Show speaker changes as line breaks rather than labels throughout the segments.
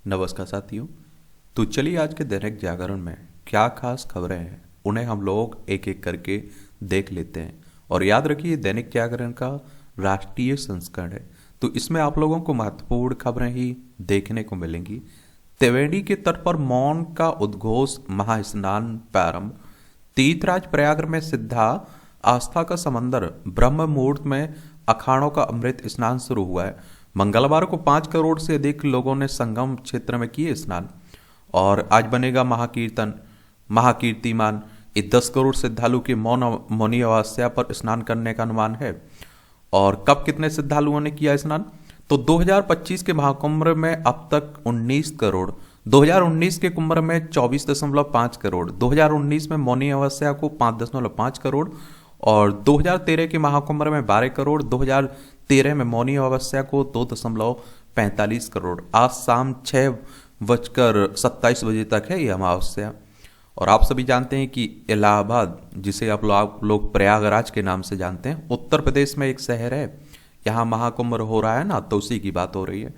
नमस्कार साथियों। तो चलिए आज के दैनिक जागरण में क्या खास खबरें हैं उन्हें हम लोग एक एक करके देख लेते हैं। और याद रखिए दैनिक जागरण का राष्ट्रीय संस्करण है, तो इसमें आप लोगों को महत्वपूर्ण खबरें ही देखने को मिलेंगी। त्रिवेणी के तट पर मौन का उद्घोष, महास्नान प्रारंभ। तीर्थराज प्रयाग में सिद्धा आस्था का समंदर, ब्रह्म मुहूर्त में अखाड़ों का अमृत स्नान शुरू हुआ है। मंगलवार को 5 करोड़ से अधिक लोगों ने संगम क्षेत्र में किए स्नान। और आज बनेगा महाकीर्तिमान। 10 करोड़ श्रद्धालु के मौनी अमावस्या पर स्नान करने का अनुमान है। और कब कितने श्रद्धालुओं ने किया स्नान? तो 2025 के महाकुंभ में अब तक 19 करोड़, 2019 के कुंभ में 24.5 करोड़, 2019 में मौनी अमावस्या को 5.5 करोड़ और 2013 के महाकुंभ में 12 करोड़, 2013 में मौनी अमावस्या को 2.45 करोड़। आज शाम 6:27 बजे तक है यह अमावस्या। और आप सभी जानते हैं कि इलाहाबाद, जिसे आप लोग प्रयागराज के नाम से जानते हैं, उत्तर प्रदेश में एक शहर है। यहाँ महाकुंभ हो रहा है ना, तो उसी की बात हो रही है।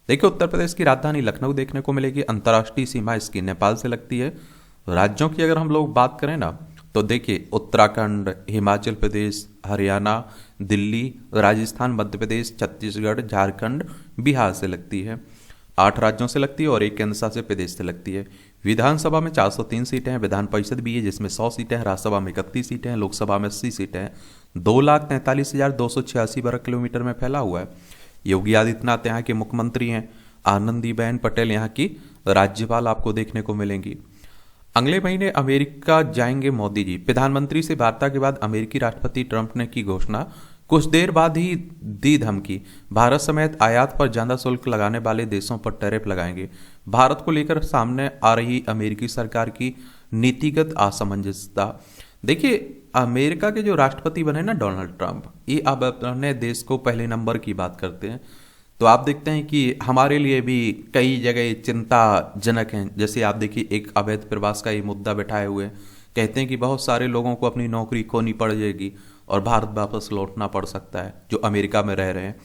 देखिए, उत्तर प्रदेश की राजधानी लखनऊ देखने को मिलेगी। अंतर्राष्ट्रीय सीमा इसकी नेपाल से लगती है। राज्यों की अगर हम लोग बात करें ना, तो देखिए उत्तराखंड, हिमाचल प्रदेश, हरियाणा, दिल्ली, राजस्थान, मध्य प्रदेश, छत्तीसगढ़, झारखंड, बिहार से लगती है। 8 राज्यों से लगती है और एक केंद्र शासित प्रदेश से लगती है। विधानसभा में 403 सीटें हैं, विधान परिषद भी है जिसमें 100 सीटें हैं, राज्यसभा में 31 सीटें हैं, लोकसभा में 80 सीटें हैं। 2,43,286 वर्ग किलोमीटर में फैला हुआ है। योगी आदित्यनाथ यहाँ के मुख्यमंत्री हैं। आनंदीबेन पटेल यहाँ की राज्यपाल आपको देखने को मिलेंगी। अगले महीने अमेरिका जाएंगे मोदी जी। प्रधानमंत्री से वार्ता के बाद अमेरिकी राष्ट्रपति ट्रंप ने की घोषणा। कुछ देर बाद ही दी धमकी, भारत समेत आयात पर ज्यादा शुल्क लगाने वाले देशों पर टैरिफ लगाएंगे। भारत को लेकर सामने आ रही अमेरिकी सरकार की नीतिगत असमंजसता। देखिए, अमेरिका के जो राष्ट्रपति बने ना डोनाल्ड ट्रंप, ये अब अपने देश को पहले नंबर की बात करते हैं। तो आप देखते हैं कि हमारे लिए भी कई जगह चिंताजनक हैं। जैसे आप देखिए, एक अवैध प्रवास का ये मुद्दा बैठाए हुए हैं। कहते हैं कि बहुत सारे लोगों को अपनी नौकरी खोनी पड़ जाएगी और भारत वापस लौटना पड़ सकता है जो अमेरिका में रह रहे हैं।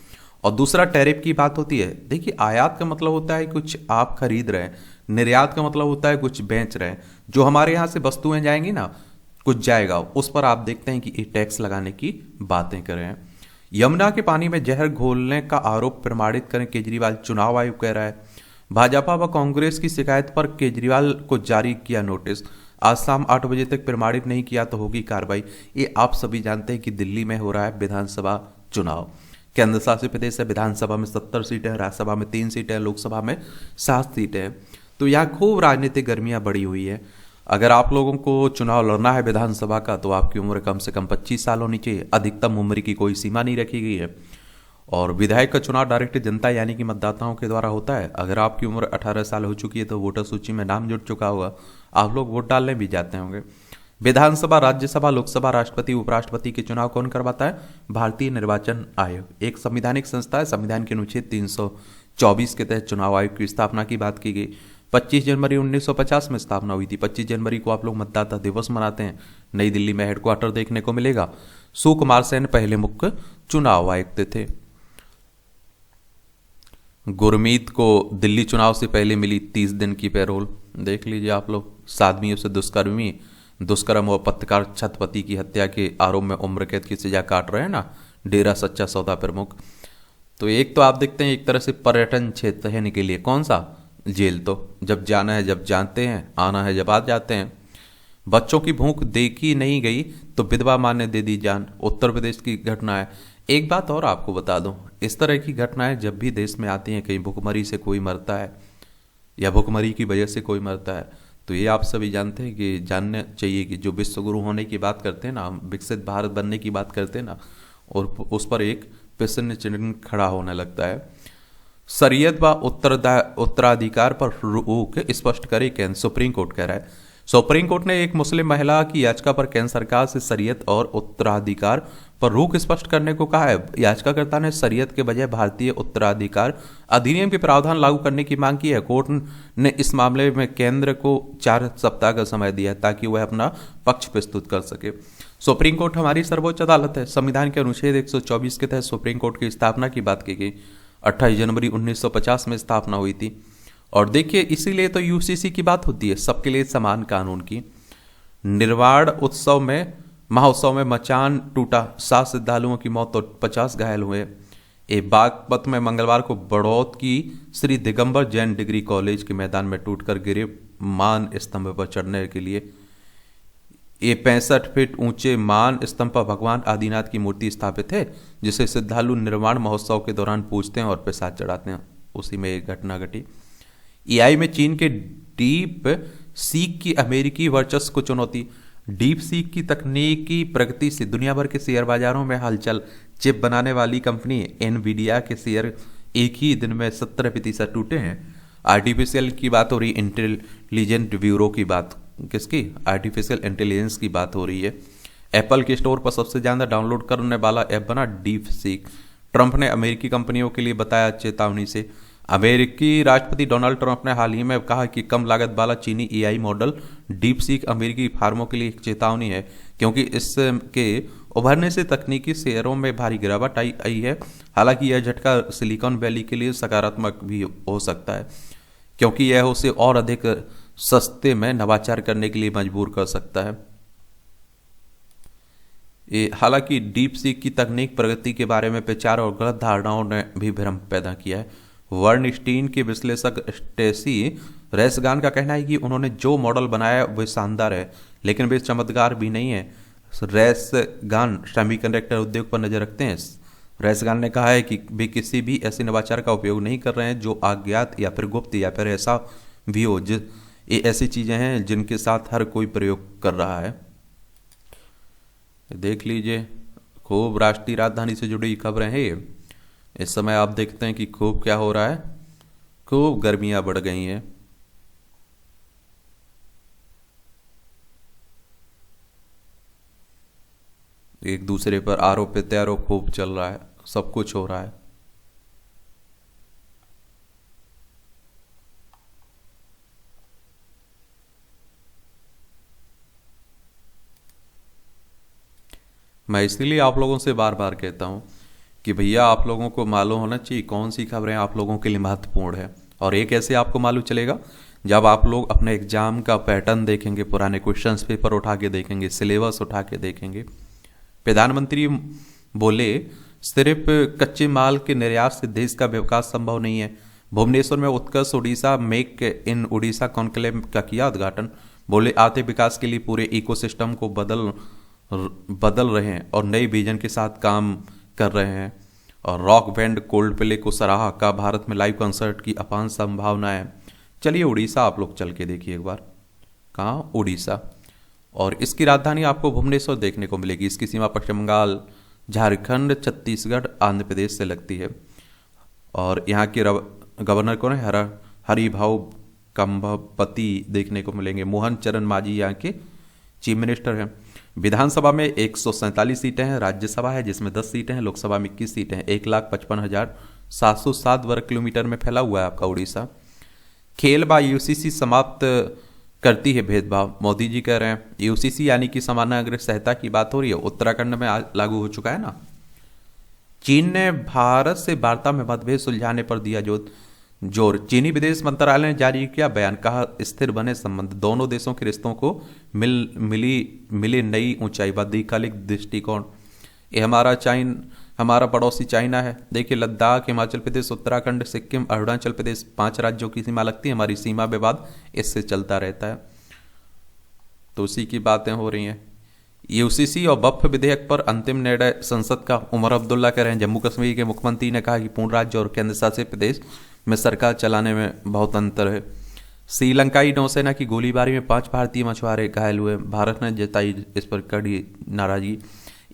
और दूसरा टैरिफ की बात होती है। देखिए, आयात का मतलब होता है कुछ आप खरीद रहे हैं, निर्यात का मतलब होता है कुछ बेच रहे हैं। जो हमारे यहाँ से वस्तुएं जाएंगी ना, कुछ जाएगा, उस पर आप देखते हैं कि ये टैक्स लगाने की बातें कर रहे हैं। यमुना के पानी में जहर घोलने का आरोप प्रमाणित करें केजरीवाल, चुनाव आयोग कह रहा है। भाजपा व कांग्रेस की शिकायत पर केजरीवाल को जारी किया नोटिस। आज शाम 8 बजे तक प्रमाणित नहीं किया तो होगी कार्रवाई। ये आप सभी जानते हैं कि दिल्ली में हो रहा है विधानसभा चुनाव। केंद्र शासित प्रदेश है। विधानसभा में 70 सीटें, राज्यसभा में 3 सीटें, लोकसभा में 7 सीटें हैं। तो यहाँ खूब राजनीतिक गर्मियां बढ़ी हुई है। अगर आप लोगों को चुनाव लड़ना है विधानसभा का, तो आपकी उम्र कम से कम 25 साल होनी चाहिए। अधिकतम उम्र की कोई सीमा नहीं रखी गई है। और विधायक का चुनाव डायरेक्ट जनता यानी कि मतदाताओं के द्वारा होता है। अगर आपकी उम्र 18 साल हो चुकी है तो वोटर सूची में नाम जुड़ चुका होगा, आप लोग वोट डालने भी जाते होंगे। विधानसभा, राज्यसभा, लोकसभा, राष्ट्रपति, उपराष्ट्रपति के चुनाव कौन करवाता है? भारतीय निर्वाचन आयोग। एक संवैधानिक संस्था है। संविधान के अनुच्छेद 324 के तहत चुनाव आयोग की स्थापना की बात की गई। 25 जनवरी 1950 में स्थापना हुई थी। 25 जनवरी को आप लोग मतदाता दिवस मनाते हैं। नई दिल्ली में हेडक्वार्टर देखने को मिलेगा। सुकुमार सेन पहले मुख्य चुनाव आयुक्त थे। गुरमीत को दिल्ली चुनाव से पहले मिली 30 दिन की पैरोल। देख लीजिए आप लोग, साध्वियों से दुष्कर्म व पत्रकार छत्रपति की हत्या के आरोप में उम्र कैद की सजा काट रहे हैं ना, डेरा सच्चा सौदा प्रमुख। तो एक तो आप देखते हैं एक तरह से पर्यटन क्षेत्र है के लिए। कौन सा? जेल। तो जब जाना है जब जानते हैं, आना है जब आ जाते हैं। बच्चों की भूख देखी नहीं गई तो विधवा मां ने दे दी जान। उत्तर प्रदेश की घटना है। एक बात और आपको बता दूं, इस तरह की घटनाएं जब भी देश में आती हैं, कहीं भुखमरी से कोई मरता है या भुखमरी की वजह से कोई मरता है, तो ये आप सभी जानते हैं कि जानना चाहिए कि जो विश्व गुरु होने की बात करते हैं ना, हम विकसित भारत बनने की बात करते हैं ना, और उस पर एक प्रश्न चिन्ह खड़ा होने लगता है। शरीयत व उत्तराधिकार पर रोक स्पष्ट करे केंद्र, सुप्रीम कोर्ट कह रहा है। सुप्रीम कोर्ट ने एक मुस्लिम महिला की याचिका पर केंद्र सरकार से शरीयत और उत्तराधिकार पर रोक स्पष्ट करने को कहा है। याचिकाकर्ता ने शरीयत के बजाय भारतीय उत्तराधिकार अधिनियम के प्रावधान लागू करने की मांग की है। कोर्ट ने इस मामले में केंद्र को 4 सप्ताह का समय दिया है ताकि वह अपना पक्ष प्रस्तुत कर सके। सुप्रीम कोर्ट हमारी सर्वोच्च अदालत है। संविधान के अनुच्छेद 124 के तहत सुप्रीम कोर्ट की स्थापना की बात की गई। 28 जनवरी 1950 में स्थापना हुई थी और देखिए इसीलिए तो यूसीसी की बात होती है, सबके लिए समान कानून की। निर्वाण महोत्सव में मचान टूटा, 7 श्रद्धालुओं की मौत और 50 घायल हुए। बागपत में मंगलवार को बड़ौत की श्री दिगंबर जैन डिग्री कॉलेज के मैदान में टूटकर गिरे मान स्तंभ पर चढ़ने के लिए 65 फीट ऊंचे मान स्तंभ पर भगवान आदिनाथ की मूर्ति स्थापित है, जिसे श्रद्धालु निर्वाण महोत्सव के दौरान पूजते हैं और प्रसाद चढ़ाते हैं। उसी में एक घटना घटी। एआई में चीन के डीप सीक की अमेरिकी वर्चस्व को चुनौती। डीप सीक की तकनीकी प्रगति से दुनिया भर के शेयर बाजारों में हलचल। चिप बनाने वाली कंपनी एनवीडिया के शेयर एक ही दिन में 70% टूटे हैं। आर्टिफिशियल की बात हो रही, इंटेलिजेंट ब्यूरो की बात, किसकी? आर्टिफिशियल इंटेलिजेंस की बात हो रही है। एप्पल के स्टोर पर सबसे ज़्यादा डाउनलोड करने वाला ऐप बना डीप सीक। ट्रंप ने अमेरिकी कंपनियों के लिए बताया चेतावनी से। अमेरिकी राष्ट्रपति डोनाल्ड ट्रंप ने हाल ही में कहा कि कम लागत वाला चीनी एआई मॉडल डीप सीक अमेरिकी फार्मों के लिए एक चेतावनी है, क्योंकि इसके उभरने से तकनीकी शेयरों में भारी गिरावट आई है। हालांकि यह झटका सिलिकॉन वैली के लिए सकारात्मक भी हो सकता है, क्योंकि यह उसे और अधिक सस्ते में नवाचार करने के लिए मजबूर कर सकता है। हालांकि डीप सीक की तकनीक प्रगति के बारे में प्रचार और गलत धारणाओं ने भी भ्रम पैदा किया है। वर्नस्टीन के विश्लेषक स्टेसी रेसगान का कहना है कि उन्होंने जो मॉडल बनाया वह शानदार है, लेकिन वे चमत्कार भी नहीं है। रेसगान सेमीकंडक्टर उद्योग पर नजर रखते हैं। रेसगान ने कहा है कि वे किसी भी ऐसे नवाचार का उपयोग नहीं कर रहे हैं जो अज्ञात या फिर गुप्त या फिर ऐसा भी हो। ये ऐसी चीजें हैं जिनके साथ हर कोई प्रयोग कर रहा है। देख लीजिए, खूब राष्ट्रीय राजधानी से जुड़ी खबरें हैं ये। इस समय आप देखते हैं कि खूब क्या हो रहा है, खूब गर्मियां बढ़ गई हैं। एक दूसरे पर आरोप प्रत्यारोप खूब चल रहा है, सब कुछ हो रहा है। मैं इसलिए आप लोगों से बार बार कहता हूं कि भैया आप लोगों को मालूम होना चाहिए कौन सी खबरें आप लोगों के लिए महत्वपूर्ण है। और एक ऐसे आपको मालूम चलेगा जब आप लोग अपने एग्जाम का पैटर्न देखेंगे, पुराने क्वेश्चंस पेपर उठा के देखेंगे, सिलेबस उठा के देखेंगे। प्रधानमंत्री बोले सिर्फ कच्चे माल के निर्यात से देश का विकास संभव नहीं है। भुवनेश्वर में Utkarsh Orissa make in Orissa conclave का किया उद्घाटन। बोले आर्थिक विकास के लिए पूरे इकोसिस्टम को बदल रहे हैं और नई विजन के साथ काम कर रहे हैं। और रॉक बैंड कोल्ड प्ले को सराहा, का भारत में लाइव कंसर्ट की अपार संभावना है। चलिए उड़ीसा आप लोग चल के देखिए एक बार। कहाँ? उड़ीसा। और इसकी राजधानी आपको भुवनेश्वर देखने को मिलेगी। इसकी सीमा पश्चिम बंगाल, झारखंड, छत्तीसगढ़, आंध्र प्रदेश से लगती है। और यहाँ के गवर्नर कौन है? हरिभाऊ कंभपति देखने को मिलेंगे। मोहन चरण मांझी यहाँ के चीफ मिनिस्टर हैं। विधानसभा में 147 सीटें हैं। राज्यसभा है जिसमें 10 सीटें हैं। लोकसभा में 21 सीटें हैं। 1,55,707 वर्ग किलोमीटर में फैला हुआ है आपका उड़ीसा। खेल बा यूसीसी समाप्त करती है भेदभाव, मोदी जी कह रहे हैं। यूसीसी यानी कि सामान्य नागरिक सहायता की बात हो रही है, उत्तराखंड में आज लागू हो चुका है ना। चीन ने भारत से वार्ता में मतभेद सुलझाने पर दिया जोर। चीनी विदेश मंत्रालय ने जारी किया बयान, कहा स्थिर बने संबंध, दोनों देशों के रिश्तों को मिले नई ऊंचाई। दीर्घकालिक दृष्टिकोण। ये हमारा पड़ोसी चाइना है। देखिए लद्दाख, हिमाचल प्रदेश, उत्तराखंड, सिक्किम, अरुणाचल प्रदेश, 5 राज्यों की सीमा लगती है। हमारी सीमा विवाद इससे चलता रहता है। तो उसी की बातें हो रही हैं। यूसीसी और वक्फ विधेयक पर अंतिम निर्णय संसद का, उमर अब्दुल्ला कह रहे हैं। जम्मू कश्मीर के मुख्यमंत्री ने कहा कि पूर्ण राज्य और केंद्र शासित प्रदेश में सरकार चलाने में बहुत अंतर है। श्रीलंकाई नौसेना की गोलीबारी में 5 भारतीय मछुआरे घायल हुए। भारत ने जताई इस पर कड़ी नाराजगी।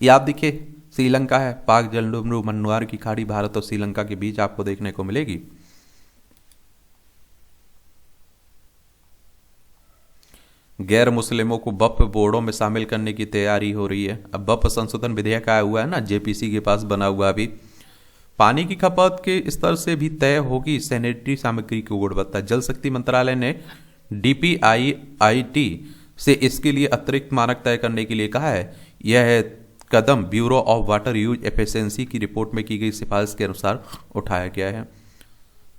ये आप देखिए श्रीलंका है, पाक जलडुमरू मन्नुआर की खाड़ी भारत और श्रीलंका के बीच आपको देखने को मिलेगी। गैर मुस्लिमों को वक्फ बोर्डों में शामिल करने की तैयारी हो रही है। अब वक्फ संशोधन विधेयक आया हुआ है ना, जेपीसी के पास बना हुआ। अभी पानी की खपत के स्तर से भी तय होगी सैनिटरी सामग्री की गुणवत्ता। जल शक्ति मंत्रालय ने DPIIT से इसके लिए अतिरिक्त मानक तय करने के लिए कहा है। यह कदम bureau of water use efficiency की रिपोर्ट में की गई सिफारिश के अनुसार उठाया गया है।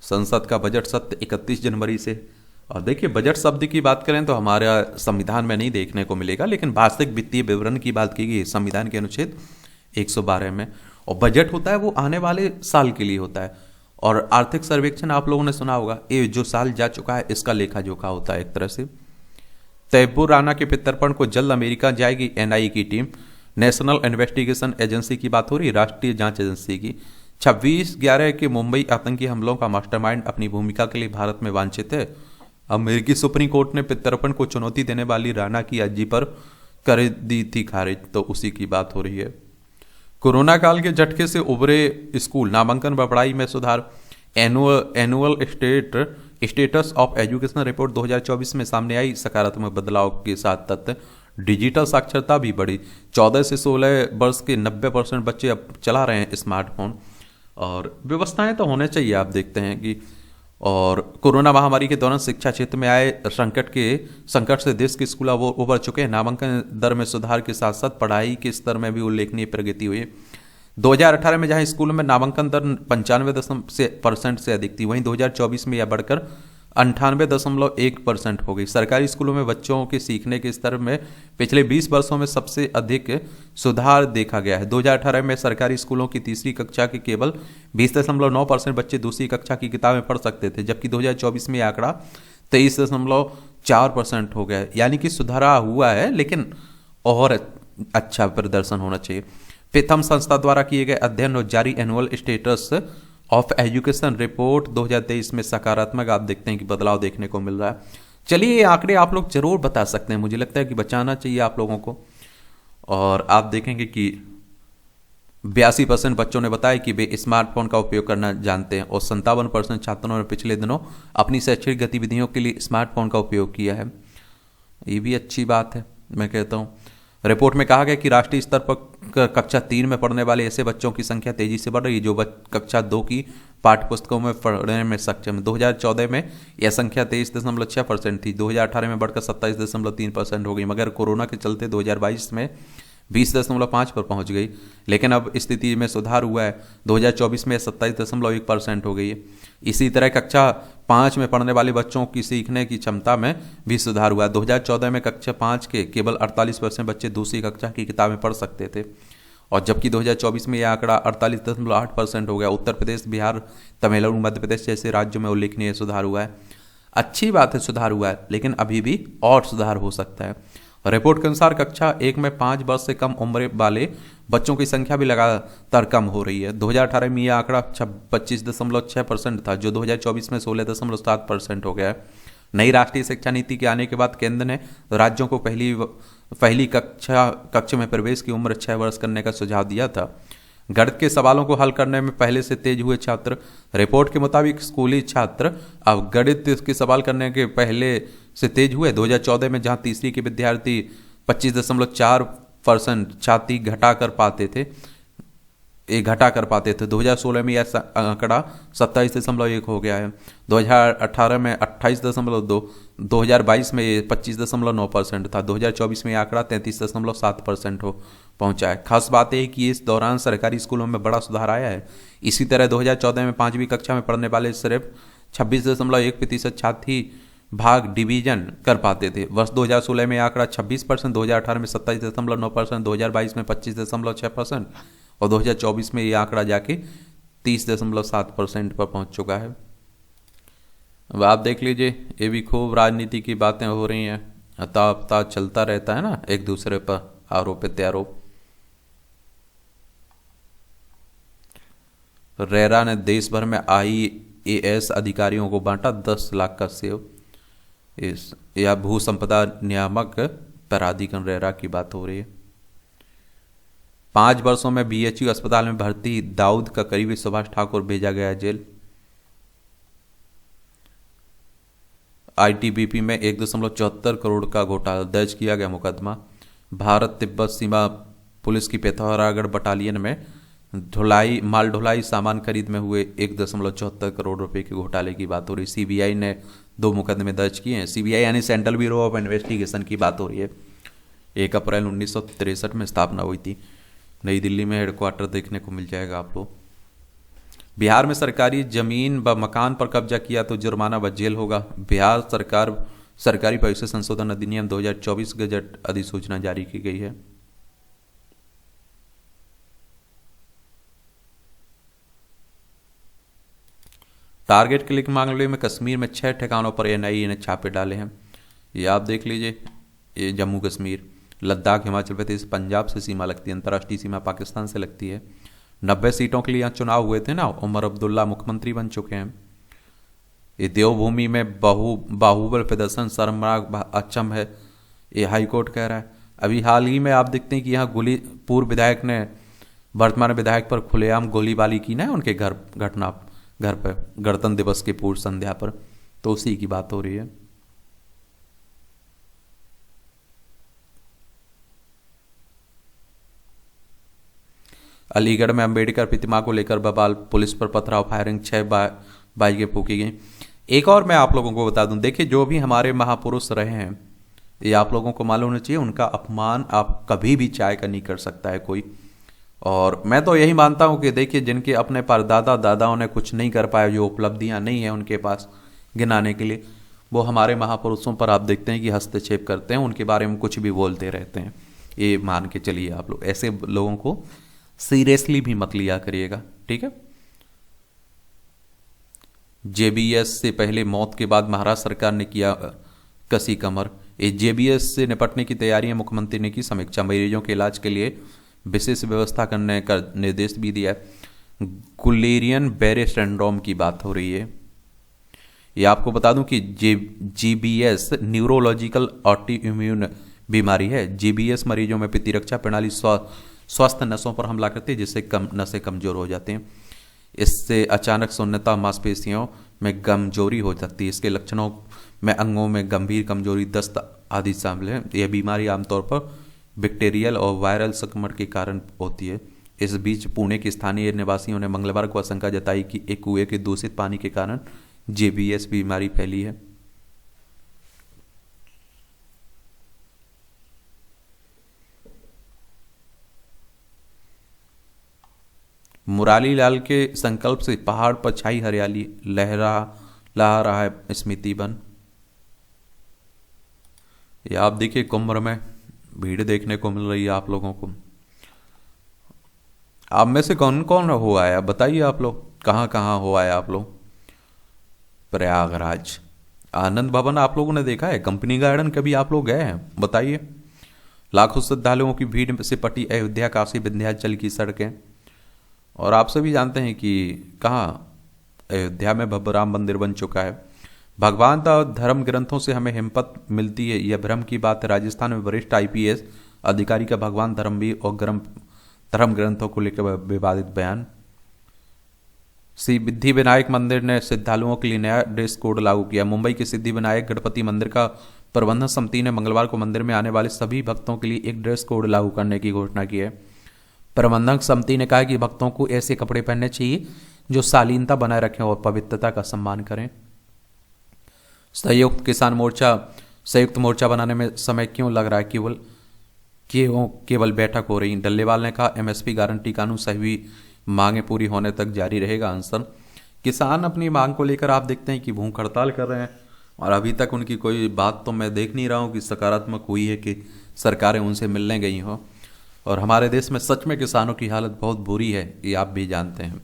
संसद का बजट सत्र 31 जनवरी से। और देखिए, बजट शब्द की बात करें तो हमारा संविधान में नहीं देखने को मिलेगा, लेकिन वार्षिक वित्तीय विवरण की बात की गई संविधान के अनुच्छेद 112 में। और बजट होता है वो आने वाले साल के लिए होता है। और आर्थिक सर्वेक्षण आप लोगों ने सुना होगा, ये जो साल जा चुका है इसका लेखा जोखा होता है एक तरह से। तैयबुर राना के प्रत्यर्पण को जल्द अमेरिका जाएगी एनआईए की टीम। नेशनल इन्वेस्टिगेशन एजेंसी की बात हो रही है, राष्ट्रीय जांच एजेंसी की। 26/11 के मुंबई आतंकी हमलों का मास्टरमाइंड अपनी भूमिका के लिए भारत में वांछित है। अमेरिकी सुप्रीम कोर्ट ने प्रत्यर्पण को चुनौती देने वाली राणा की अर्जी पर कर दी थी खारिज, तो उसी की बात हो रही है। कोरोना काल के झटके से उभरे स्कूल, नामांकन व पढ़ाई में सुधार। Annual status of education report 2024 में सामने आई सकारात्मक बदलाव के साथ तथ्य। डिजिटल साक्षरता भी बढ़ी। 14 से 16 वर्ष के 90% बच्चे अब चला रहे हैं स्मार्टफोन। और व्यवस्थाएं तो होने चाहिए, आप देखते हैं कि। और कोरोना महामारी के दौरान शिक्षा क्षेत्र में आए संकट से देश के स्कूल वो उबर चुके हैं। नामांकन दर में सुधार के साथ साथ पढ़ाई के स्तर में भी उल्लेखनीय प्रगति हुई है। 2018 में जहां स्कूलों में नामांकन दर 95% से अधिक थी, वहीं 2024 में यह बढ़कर 98.1% हो गई। सरकारी स्कूलों में बच्चों के सीखने के स्तर में पिछले 20 वर्षों में सबसे अधिक सुधार देखा गया है। 2018 में सरकारी स्कूलों की तीसरी कक्षा के केवल 20.9% बच्चे दूसरी कक्षा की किताबें पढ़ सकते थे, जबकि 2024 में यह आंकड़ा 23.4% हो गया। यानी कि सुधारा हुआ है, लेकिन और अच्छा प्रदर्शन होना चाहिए। प्रथम संस्था द्वारा किए गए अध्ययन और जारी annual status of education report 2023 में सकारात्मक आप देखते हैं कि बदलाव देखने को मिल रहा है। चलिए, ये आंकड़े आप लोग जरूर बता सकते हैं, मुझे लगता है कि बचाना चाहिए आप लोगों को। और आप देखेंगे कि 82% बच्चों ने बताया कि वे स्मार्टफोन का उपयोग करना जानते हैं, और 57% छात्रों ने पिछले दिनों अपनी शैक्षणिक गतिविधियों के लिए स्मार्टफोन का उपयोग किया है। ये भी अच्छी बात है, मैं कहता हूँ। रिपोर्ट में कहा गया कि राष्ट्रीय स्तर पर कक्षा 3 में पढ़ने वाले ऐसे बच्चों की संख्या तेजी से बढ़ रही है जो कक्षा 2 की पाठ्य पुस्तकों में पढ़ने में सक्षम है। 2014 में यह संख्या 23.6% थी, 2018 में बढ़कर 27.3% हो गई, मगर कोरोना के चलते 2022 में 20.5 पर पहुंच गई। लेकिन अब स्थिति में सुधार हुआ है, 2024 में 27.1% हो गई है। इसी तरह कक्षा 5 में पढ़ने वाले बच्चों की सीखने की क्षमता में भी सुधार हुआ है। 2014 में कक्षा 5 के केवल 48% बच्चे दूसरी कक्षा की किताबें पढ़ सकते थे, और जबकि 2024 में यह आंकड़ा 48.8% हो गया। उत्तर प्रदेश, बिहार, तमिलनाडु, मध्य प्रदेश जैसे राज्यों में उल्लेखनीय सुधार हुआ है। अच्छी बात है, सुधार हुआ है, लेकिन अभी भी और सुधार हो सकता है। रिपोर्ट के अनुसार कक्षा 1 में 5 वर्ष से कम उम्र वाले बच्चों की संख्या भी लगातार कम हो रही है। 2018 में यह आंकड़ा 25.6% था, जो 2024 में 16.7% हो गया है। नई राष्ट्रीय शिक्षा नीति के आने के बाद केंद्र ने राज्यों को पहली कक्षा में प्रवेश की उम्र 6 वर्ष करने का सुझाव दिया था। गणित के सवालों को हल करने में पहले से तेज हुए छात्र। रिपोर्ट के मुताबिक स्कूली छात्र अब गणित के सवाल करने के पहले से तेज हुए। 2014 में जहां तीसरी के विद्यार्थी 25.4% छाती घटा कर पाते थे, 2016 में यह आंकड़ा 27.1 हो गया है। 2018 में 28.2, 2022 में ये 25.9% था, 2024 में यह आंकड़ा 33.7% हो पहुंचा है। खास बात है कि इस दौरान सरकारी स्कूलों में बड़ा सुधार आया है। इसी तरह 2014 में 5वीं कक्षा में पढ़ने वाले सिर्फ 26.1% छात्र भाग डिवीजन कर पाते थे। वर्ष 2016 में आंकड़ा 26%, 2018 में 27.9%, 2022 में 25.6% और 2024 में ये आंकड़ा जाके 30.7% पर पहुंच चुका है। अब आप देख लीजिए, ये भी खूब राजनीति की बातें हो रही हैं, हता चलता रहता है ना, एक दूसरे पर आरोप प्रत्यारोप। रेरा ने देश भर में IAS अधिकारियों को बांटा 10 लाख का सेव। यह भू संपदा नियामक प्राधिकरण रेरा की बात हो रही है। 5 वर्षों में BHU अस्पताल में भर्ती दाऊद का करीबी सुभाष ठाकुर भेजा गया जेल। ITBP में 1.74 करोड़ का घोटाला, दर्ज किया गया मुकदमा। भारत तिब्बत सीमा पुलिस की पिथौरागढ़ बटालियन में माल ढुलाई सामान खरीद में हुए 1.74 करोड़ रुपए के घोटाले की बात हो रही है। CBI ने 2 मुकदमे दर्ज किए हैं। CBI यानी सेंट्रल ब्यूरो ऑफ इन्वेस्टिगेशन की बात हो रही है। 1 अप्रैल 1963 में स्थापना हुई थी। नई दिल्ली में हेडक्वार्टर देखने को मिल जाएगा आपको। बिहार में सरकारी जमीन व मकान पर कब्जा किया तो जुर्माना व जेल होगा। बिहार सरकार सरकारी पैसे संशोधन अधिनियम 2024 गजट अधिसूचना जारी की गई है। टारगेट क्लिक मामले में कश्मीर में 6 ठिकानों पर एनआईए ने छापे डाले हैं। ये आप देख लीजिए, ये जम्मू कश्मीर, लद्दाख, हिमाचल प्रदेश, पंजाब से सीमा लगती है, अंतर्राष्ट्रीय सीमा पाकिस्तान से लगती है। 90 सीटों के लिए यहाँ चुनाव हुए थे ना, उमर अब्दुल्ला मुख्यमंत्री बन चुके हैं। ये देवभूमि में बाहुबल प्रदर्शन शर्मनाक अक्षम है, ये हाईकोर्ट कह रहा है। अभी हाल ही में आप देखते हैं कि यहाँ गोली, पूर्व विधायक ने वर्तमान विधायक पर खुलेआम गोलीबारी की ना, उनके घर पर गणतंत्र दिवस की पूर्व संध्या पर, तो उसी की बात हो रही है। अलीगढ़ में अंबेडकर प्रतिमा को लेकर बवाल, पुलिस पर पथराव, फायरिंग, 6 बाइकें फूकी गई। एक और मैं आप लोगों को बता दूं, देखिए जो भी हमारे महापुरुष रहे हैं, ये आप लोगों को मालूम होना चाहिए, उनका अपमान आप कभी भी चाहे का नहीं कर सकता है कोई। और मैं तो यही मानता हूं कि देखिए जिनके अपने परदादा दादाओं ने कुछ नहीं कर पाए, जो उपलब्धियां नहीं है उनके पास गिनाने के लिए, वो हमारे महापुरुषों पर आप देखते हैं कि हस्तक्षेप करते हैं, उनके बारे में कुछ भी बोलते रहते हैं। ये मान के चलिए आप लोग, ऐसे लोगों को सीरियसली भी मत लिया करिएगा, ठीक है। जेबीएस से पहले मौत के बाद महाराष्ट्र सरकार ने किया कसी कमर। ये जेबीएस से निपटने की तैयारियां मुख्यमंत्री ने की समीक्षा, मरीजों के इलाज के लिए विशेष व्यवस्था करने का निर्देश भी दिया। गुलेरियन बेरे सिंड्रोम की बात हो रही है। ये आपको बता दूं कि जीबीएस न्यूरोलॉजिकल ऑटोइम्यून बीमारी है। जीबीएस मरीजों में प्रतिरक्षा प्रणाली स्वस्थ नसों पर हमला करती है, जिससे नसें कमजोर हो जाती हैं। इससे अचानक शून्यता, मांसपेशियों में कमजोरी हो सकती है। इसके लक्षणों में अंगों में गंभीर कमजोरी, दस्त आदि शामिल है। यह बीमारी आमतौर पर बैक्टीरियल और वायरल संक्रमण के कारण होती है। इस बीच पुणे के स्थानीय निवासियों ने मंगलवार को आशंका जताई कि एक कुएं के दूषित पानी के कारण जेबीएस बीमारी फैली है। मुरारी लाल के संकल्प से पहाड़ पर छाई हरियाली, लहरा रहा है स्मृति वन। ये आप देखिए कुंभ में भीड़ देखने को मिल रही है आप लोगों को। आप में से कौन कौन हो आया बताइए, आप लोग कहाँ कहाँ हो आया आप लोग। प्रयागराज, आनंद भवन आप लोगों ने देखा है, कंपनी गार्डन कभी आप लोग गए हैं बताइए। लाखों श्रद्धालुओं की भीड़ से पटी अयोध्या, काशी, विंध्याचल की सड़कें। और आप सभी जानते हैं कि कहाँ अयोध्या में भव्य राम मंदिर बन चुका है। भगवान का धर्म ग्रंथों से हमें हिम्मत मिलती है, यह भ्रम की बात है। राजस्थान में वरिष्ठ आईपीएस अधिकारी का भगवान धर्मवीर और धर्म ग्रंथों को लेकर विवादित बयान। सिद्धि विनायक मंदिर ने श्रद्धालुओं के लिए नया ड्रेस कोड लागू किया। मुंबई के सिद्धि विनायक गणपति मंदिर का प्रबंधन समिति ने मंगलवार को मंदिर में आने वाले सभी भक्तों के लिए एक ड्रेस कोड लागू करने की घोषणा की है। प्रबंधक समिति ने कहा कि भक्तों को ऐसे कपड़े पहनने चाहिए जो शालीनता बनाए रखें और पवित्रता का सम्मान करें। संयुक्त मोर्चा बनाने में समय क्यों लग रहा है, केवल बैठक हो रही। डल्लेवाल ने कहा एमएसपी गारंटी कानून सभी मांगे पूरी होने तक जारी रहेगा अनशन। किसान अपनी मांग को लेकर आप देखते हैं कि भूख हड़ताल कर रहे हैं, और अभी तक उनकी कोई बात तो मैं देख नहीं रहा हूं कि सकारात्मक हुई है कि सरकारें उनसे मिलने गई हों। और हमारे देश में सच में किसानों की हालत बहुत बुरी है, ये आप भी जानते हैं।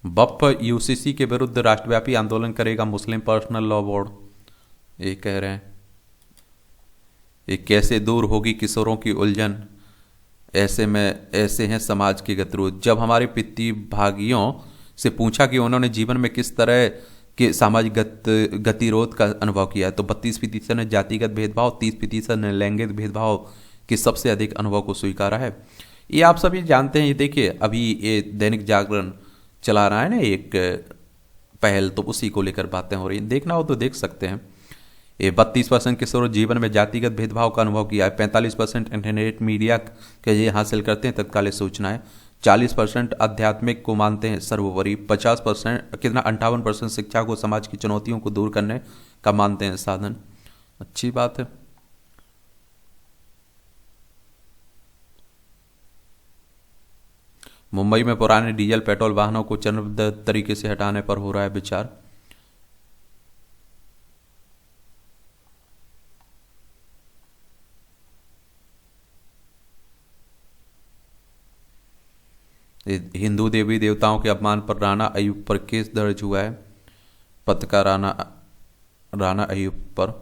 बप्प यूसीसी के विरुद्ध राष्ट्रव्यापी आंदोलन करेगा मुस्लिम पर्सनल लॉ बोर्ड, ये कह रहे हैं। ये कैसे दूर होगी किशोरों की उलझन, ऐसे हैं समाज के गतिरोध। जब हमारे प्रतिभागियों से पूछा कि उन्होंने जीवन में किस तरह के सामाजिक गतिरोध का अनुभव किया है, तो 32% ने जातिगत भेदभाव, 30% ने लैंगिक भेदभाव के सबसे अधिक अनुभव को स्वीकारा है। ये आप सभी जानते हैं। ये देखिए अभी ये दैनिक जागरण चला रहा है ना एक पहल, तो उसी को लेकर बातें हो रही हैं, देखना हो तो देख सकते हैं। ये 32% किशोर जीवन में जातिगत भेदभाव का अनुभव किया है। 45% इंटरनेट मीडिया के ये हासिल करते हैं तत्कालिक सूचनाएं। 40% आध्यात्मिक को मानते हैं सर्वोपरि। 50% कितना 58% शिक्षा को समाज की चुनौतियों को दूर करने का मानते हैं साधन। अच्छी बात है। मुंबई में पुराने डीजल पेट्रोल वाहनों को चरणबद्ध तरीके से हटाने पर हो रहा है विचार। हिंदू देवी देवताओं के अपमान पर राणा अयूब पर केस दर्ज हुआ है। पत्रकार राणा अयूब पर।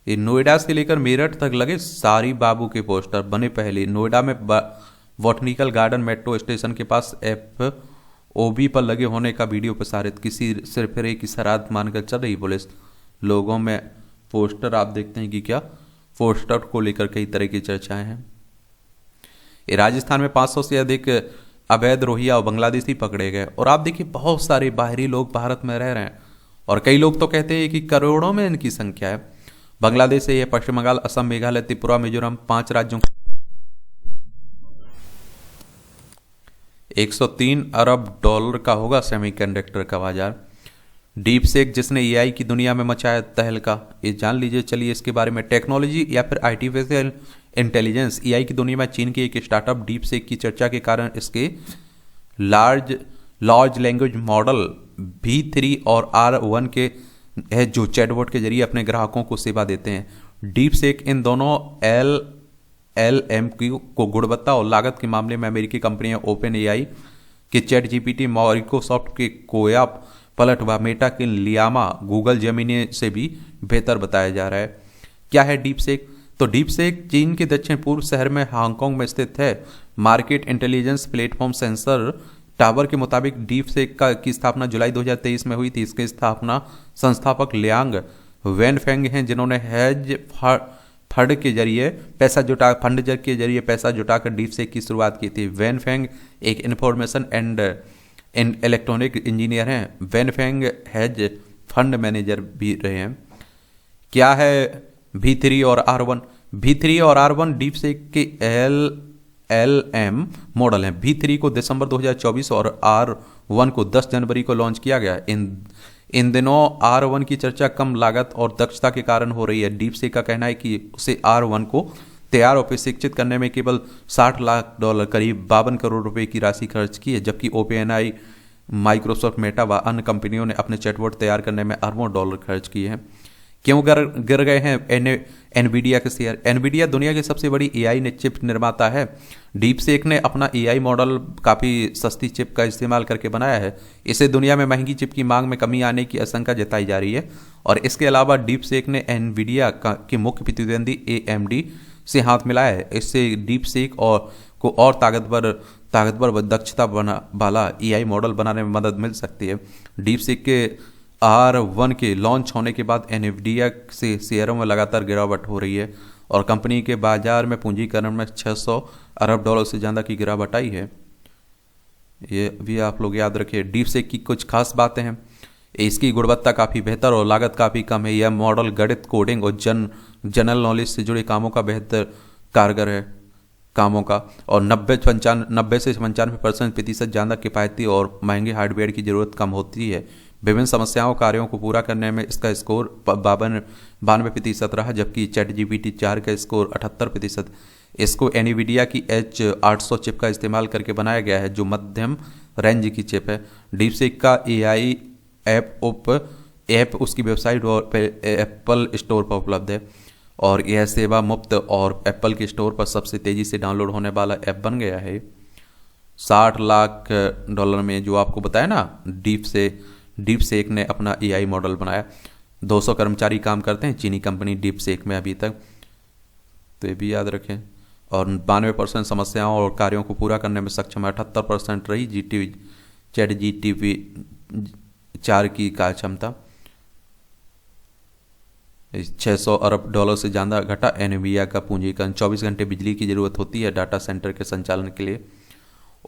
ये नोएडा से लेकर मेरठ तक लगे सारी बाबू के पोस्टर बने पहले। नोएडा में बॉटनिकल गार्डन मेट्रो स्टेशन के पास FOB पर लगे होने का वीडियो प्रसारित। किसी सिरफिरे की शरारत मानकर चल रही पुलिस। लोगों में पोस्टर आप देखते हैं कि क्या पोस्टर को लेकर कई तरह की चर्चाएं हैं। ये राजस्थान में 500 से अधिक अवैध रोहिंग्या और बांग्लादेशी पकड़े गए। और आप देखिए बहुत सारे बाहरी लोग भारत में रह रहे हैं और कई लोग तो कहते हैं कि करोड़ों में इनकी संख्या है। बांग्लादेश से यह पश्चिम बंगाल, असम, मेघालय, त्रिपुरा, मिजोरम 5 राज्यों 103 अरब डॉलर का होगा सेमीकंडक्टर का बाजार। डीप सेक जिसने AI की दुनिया में मचाया तहलका, ये जान लीजिए। चलिए इसके बारे में। टेक्नोलॉजी या फिर आर्टिफिशियल इंटेलिजेंस AI की दुनिया में चीन के एक स्टार्टअप डीप सेक की चर्चा के कारण इसके लार्ज लैंग्वेज मॉडल V3 और R1 के है जो चैटबॉट के जरिए अपने ग्राहकों को सेवा देते हैं। डीप सेक इन दोनों LLM को गुणवत्ता और लागत के मामले में अमेरिकी कंपनियां OpenAI के ChatGPT, माइक्रोसॉफ्ट के कोया पलट व मेटा के लियामा, गूगल जेमिनी से भी बेहतर बताया जा रहा है। क्या है डीप सेक? तो डीप सेक चीन के दक्षिण पूर्व शहर में हांगकांग में स्थित है। Market intelligence platform sensor tower के मुताबिक डीप सेक की स्थापना जुलाई 2023 में हुई थी। इसके स्थापना संस्थापक लियांग वैनफेंग हैं, जिन्होंने हेज फंड के जरिए पैसा जुटाकर डीप सेक की शुरुआत की थी। वैनफेंग एक इंफॉर्मेशन एंड इलेक्ट्रॉनिक इंजीनियर हैं। वैनफेंग हेज फंड मैनेजर भी रहे हैं। क्या है V3 और R1? V3 और R1 डीप सेक के LLM मॉडल हैं। V3 को दिसंबर 2024 और R1 को 10 जनवरी को लॉन्च किया गया। इन दिनों R1 की चर्चा कम लागत और दक्षता के कारण हो रही है। डीप सेक का कहना है कि उसे R1 को तैयार और प्रशिक्षित करने में केवल $60 लाख करीब 52 करोड़ रुपए की राशि खर्च की है, जबकि OpenAI, माइक्रोसॉफ्ट, मेटा व अन्य कंपनियों ने अपने चैटबॉट तैयार करने में अरबों डॉलर खर्च किए हैं। क्यों गिर गए हैं एनवीडिया के शेयर? एनवीडिया दुनिया की सबसे बड़ी AI चिप निर्माता है। डीप सेक ने अपना AI मॉडल काफ़ी सस्ती चिप का इस्तेमाल करके बनाया है। इसे दुनिया में महंगी चिप की मांग में कमी आने की आशंका जताई जा रही है। और इसके अलावा डीप सेक ने एनवीडिया की मुख्य प्रतिद्वंदी AMD से हाथ मिलाया है। इससे डीप सेक को और ताकतवर व दक्षता वाला AI मॉडल बनाने में मदद मिल सकती है। डीप सेक के R1 के लॉन्च होने के बाद एनवीडिया से शेयरों में लगातार गिरावट हो रही है और कंपनी के बाजार में पूंजीकरण में $600 अरब से ज़्यादा की गिरावट आई है। ये भी आप लोग याद रखिए। डीप सेक की कुछ खास बातें हैं। इसकी गुणवत्ता काफ़ी बेहतर और लागत काफ़ी कम है। यह मॉडल गणित, कोडिंग और जनरल नॉलेज से जुड़े कामों का बेहतर कारगर है और 90 से 95% ज़्यादा किफ़ायती और महंगे हार्डवेयर की ज़रूरत कम होती है। विभिन्न समस्याओं कार्यों को पूरा करने में इसका स्कोर 92% रहा, जबकि ChatGPT 4 का स्कोर 78%। इसको एनवीडिया की H800 चिप का इस्तेमाल करके बनाया गया है, जो मध्यम रेंज की चिप है। डीप सेक का AI ऐप उसकी वेबसाइट और एप्पल स्टोर पर उपलब्ध है और यह सेवा मुफ्त और एप्पल के स्टोर पर सबसे तेज़ी से डाउनलोड होने वाला ऐप बन गया है। $60 लाख में जो आपको बताया ना, डीप सेक ने अपना AI मॉडल बनाया। 200 कर्मचारी काम करते हैं चीनी कंपनी डीप सेक में अभी तक, तो ये भी याद रखें। और 92% समस्याओं और कार्यों को पूरा करने में सक्षम है। 78% रही ChatGPT 4 की कार्य क्षमता। $600 अरब से ज़्यादा घटा एनवीडिया का पूंजीकरण। 24 घंटे बिजली की ज़रूरत होती है डाटा सेंटर के संचालन के लिए।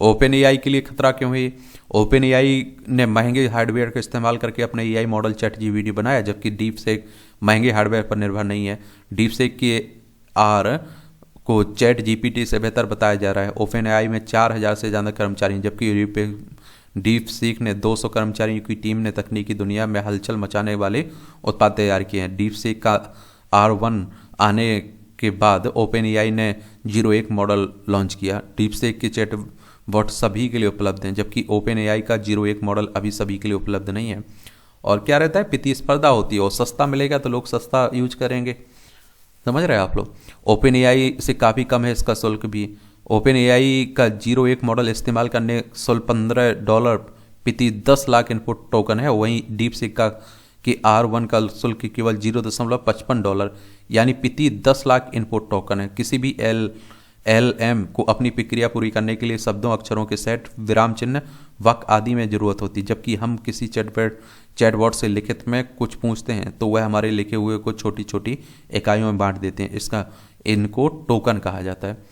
OpenAI के लिए खतरा क्यों है? OpenAI ने महंगे हार्डवेयर का इस्तेमाल करके अपने AI मॉडल ChatGPT बनाया, जबकि डीप सेक महंगे हार्डवेयर पर निर्भर नहीं है। डीप सेक के R को ChatGPT से बेहतर बताया जा रहा है। OpenAI में 4000 से ज़्यादा कर्मचारी हैं, जबकि डीप सीक ने 200 कर्मचारियों की टीम ने तकनीकी दुनिया में हलचल मचाने वाले उत्पाद तैयार किए हैं। डीप सीक का R1 आने के बाद ओपन एआई ने 01 मॉडल लॉन्च किया। डीप सीक के चैट बॉट सभी के लिए उपलब्ध हैं, जबकि ओपन एआई का 01 मॉडल अभी सभी के लिए उपलब्ध नहीं है। और क्या रहता है, प्रतिस्पर्धा होती है और सस्ता मिलेगा तो लोग सस्ता यूज करेंगे, समझ रहे हैं आप लोग। ओपन एआई से काफ़ी कम है इसका शुल्क भी। ओपन एआई का 01 मॉडल इस्तेमाल करने शुल्क $15 प्रति 10 लाख इनपुट टोकन है। वहीं डीप सीक का कि R1 का शुल्क केवल $0.55 यानी प्रति 10 लाख इनपुट टोकन है। किसी भी LLM को अपनी प्रक्रिया पूरी करने के लिए शब्दों, अक्षरों के सेट, विराम चिन्ह, वाक्य आदि में जरूरत होती है, जबकि हम किसी चैटबॉट से लिखित में कुछ पूछते हैं तो वह हमारे लिखे हुए को छोटी छोटी इकाइयों में बांट देते हैं। इनको टोकन कहा जाता है।